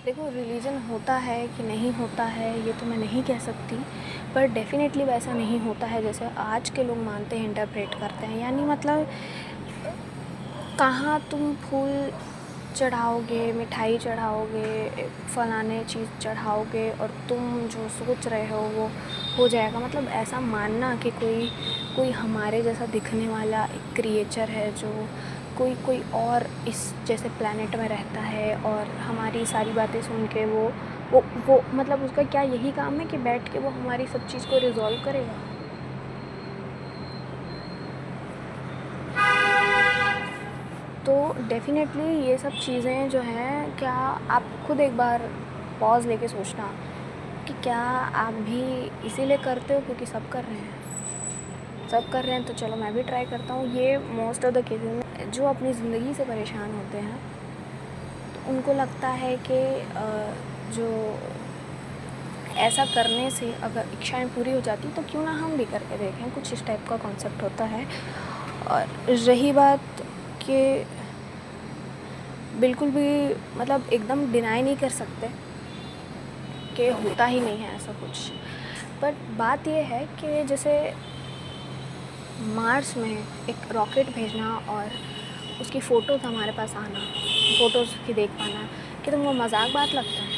देखो, रिलीजन होता है कि नहीं होता है ये तो मैं नहीं कह सकती, पर डेफ़िनेटली वैसा नहीं होता है जैसे आज के लोग मानते हैं, इंटरप्रेट करते हैं। यानी मतलब कहाँ तुम फूल चढ़ाओगे, मिठाई चढ़ाओगे, फलाने चीज़ चढ़ाओगे और तुम जो सोच रहे हो वो हो जाएगा। मतलब ऐसा मानना कि कोई कोई हमारे जैसा दिखने वाला एक क्रिएचर है जो कोई कोई और इस जैसे प्लैनेट में रहता है और हमारी सारी बातें सुन के वो मतलब उसका क्या यही काम है कि बैठ के वो हमारी सब चीज़ को रिज़ॉल्व करेगा? तो डेफ़िनेटली ये सब चीज़ें जो हैं, क्या आप खुद एक बार पॉज़ लेके सोचना कि क्या आप भी इसीलिए करते हो क्योंकि सब कर रहे हैं? सब कर रहे हैं तो चलो मैं भी ट्राई करता हूँ। ये मोस्ट ऑफ़ द केसेज़ में जो अपनी ज़िंदगी से परेशान होते हैं, तो उनको लगता है कि जो ऐसा करने से अगर इच्छाएँ पूरी हो जाती तो क्यों ना हम भी करके देखें, कुछ इस टाइप का कॉन्सेप्ट होता है। और रही बात कि बिल्कुल भी मतलब एकदम डिनाई नहीं कर सकते कि होता ही नहीं है ऐसा कुछ। बट बात ये है कि जैसे मार्स में एक रॉकेट भेजना और उसकी फ़ोटोज़ हमारे पास आना, फ़ोटोज़ की देख पाना, कि तुमको मज़ाक बात लगता है?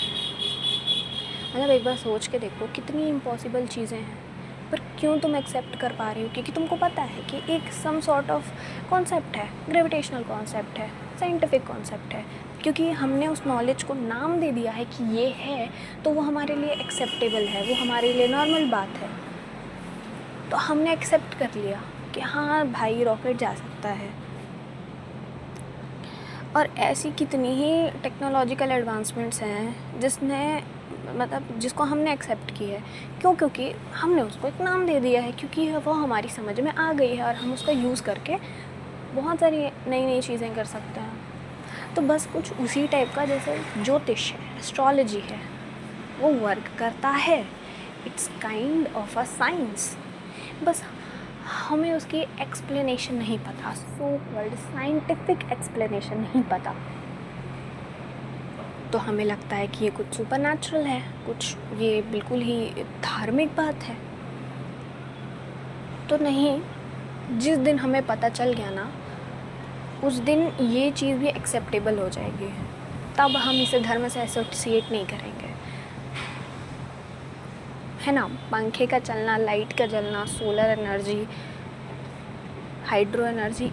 मतलब एक बार सोच के देखो कितनी इम्पॉसिबल चीज़ें हैं, पर क्यों तुम एक्सेप्ट कर पा रही हो? क्योंकि तुमको पता है कि एक सम सॉर्ट ऑफ कॉन्सेप्ट है, ग्रेविटेशनल कॉन्सेप्ट है, साइंटिफिक कॉन्सेप्ट है। क्योंकि हमने उस नॉलेज को नाम दे दिया है कि ये है, तो वो हमारे लिए एक्सेप्टेबल है, वो हमारे लिए नॉर्मल बात है। तो हमने एक्सेप्ट कर लिया कि हाँ भाई, रॉकेट जा सकता है। और ऐसी कितनी ही टेक्नोलॉजिकल एडवांसमेंट्स हैं जिसको हमने एक्सेप्ट की है। क्यों? क्योंकि हमने उसको एक नाम दे दिया है, क्योंकि वो हमारी समझ में आ गई है और हम उसका यूज़ करके बहुत सारी नई नई चीज़ें कर सकते हैं। तो बस कुछ उसी टाइप का जैसे ज्योतिष है, एस्ट्रोलॉजी है, वो वर्क करता है। It's kind of a science. बस हमें उसकी एक्सप्लेनेशन नहीं पता, सो कॉल्ड साइंटिफिक एक्सप्लेनेशन नहीं पता। तो हमें लगता है कि ये कुछ सुपरनैचुरल है, कुछ ये बिल्कुल ही धार्मिक बात है। तो नहीं, जिस दिन हमें पता चल गया ना, उस दिन ये चीज़ भी एक्सेप्टेबल हो जाएगी। तब हम इसे धर्म से एसोसिएट नहीं करेंगे, है ना? पंखे का चलना, लाइट का जलना, सोलर एनर्जी, हाइड्रो एनर्जी,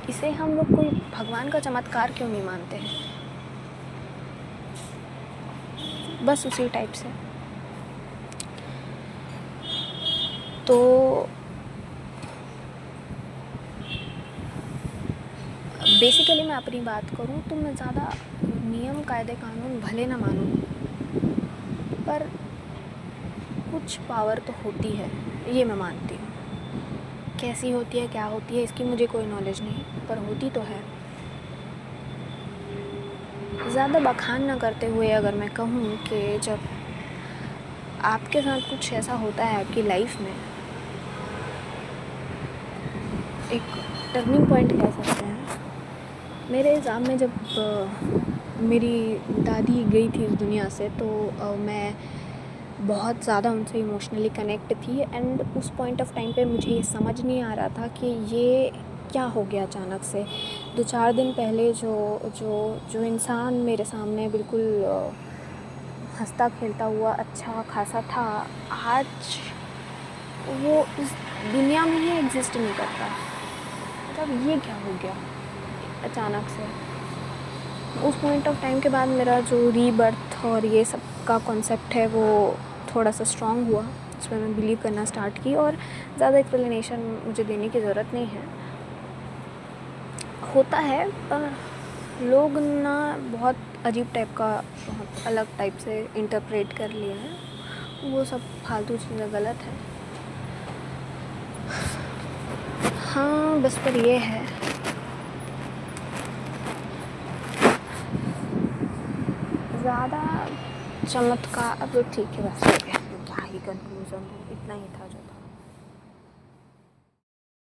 इसे हम लोग कोई भगवान का चमत्कार क्यों नहीं मानते हैं? बस उसी टाइप से। तो बेसिकली मैं अपनी बात करूँ तो मैं ज़्यादा नियम कायदे कानून भले ना मानूँ, पर कुछ पावर तो होती है, ये मैं मानती हूँ। कैसी होती है, क्या होती है, इसकी मुझे कोई नॉलेज नहीं, पर होती तो है। ज़्यादा बखान ना करते हुए अगर मैं कहूँ कि जब आपके साथ कुछ ऐसा होता है आपकी लाइफ में, एक टर्निंग पॉइंट कह सकते हैं। मेरे एग्ज़ाम में जब मेरी दादी गई थी इस दुनिया से, तो मैं बहुत ज़्यादा उनसे इमोशनली कनेक्ट थी। एंड उस पॉइंट ऑफ टाइम पे मुझे ये समझ नहीं आ रहा था कि ये क्या हो गया अचानक से। 2-4 दिन पहले जो जो जो इंसान मेरे सामने बिल्कुल हंसता खेलता हुआ अच्छा खासा था, आज वो इस दुनिया में ही एग्जिस्ट नहीं करता। मतलब ये क्या हो गया अचानक से? उस पॉइंट ऑफ टाइम के बाद मेरा जो रीबर्थ और ये सब का कॉन्सेप्ट है वो थोड़ा सा स्ट्रॉन्ग हुआ, उसमें मैं बिलीव करना स्टार्ट की। और ज़्यादा एक्सप्लेनेशन मुझे देने की ज़रूरत नहीं है, होता है। पर लोग ना बहुत अजीब टाइप का, बहुत अलग टाइप से इंटरप्रेट कर लिए हैं। वो सब फालतू चीज़ें गलत है। हाँ, बस पर ये है, ज़्यादा चमत्कार। अब ठीक है, बस हो गया, क्या ही कंक्लूज़न, इतना ही था।